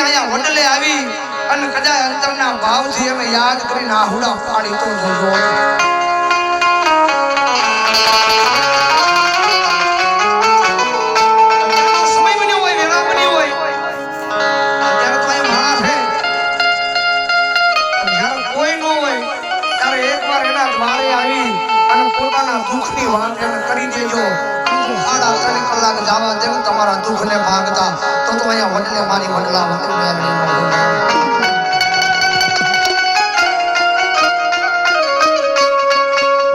આયા વડલે આવી અને કદાચ અંતરના ભાવથી અમે યાદ કરીને આહુડા પાડી તો જોજો સમય બન્યો હોય વેળા બની હોય અત્યારે તો અહીં માણસ છે જ્યારે કોઈ ન હોય ત્યારે એકવાર એના દ્વારે આવી અને પોતાના દુઃખની વાત એને કરી દેજો 3.5 કલાક જવા દેવ તમારા દુઃખને ભાગતા તો અહીંયા વડલે મારી વડલા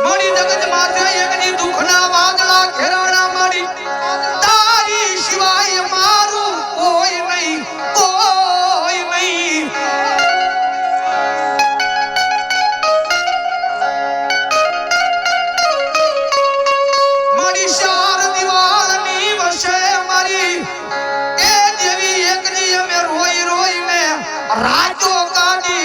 મારી જગત માથે એકની દુઃખના વાદળા ઘેરાણા મારી તારી સિવાય મારું કોઈ નહીં મારી ચાર દિવાલની વસે મારી એ દેવી એકની અમે રોઈ રોઈને રાતો કાઢી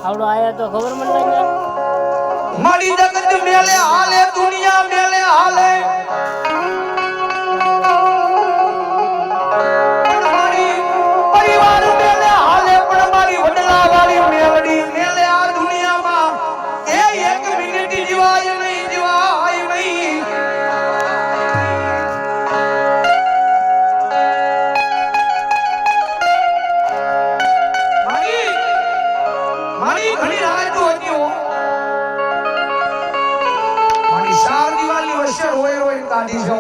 આવડો આયા તો ખબર મને લાગે મારી જગત મેલે હાલે દુનિયા મેલે હાલે મારી પરિવાર મેલે હાલે પણ મારી વડલા વાળી મેલડી મેલે આ દુનિયામાં એ એક મિનિટ જીવાય નહીં મારી ઘણી રાત હતી મારી 4 દિવાલની વચ્ચે રોઈ કાઢી છો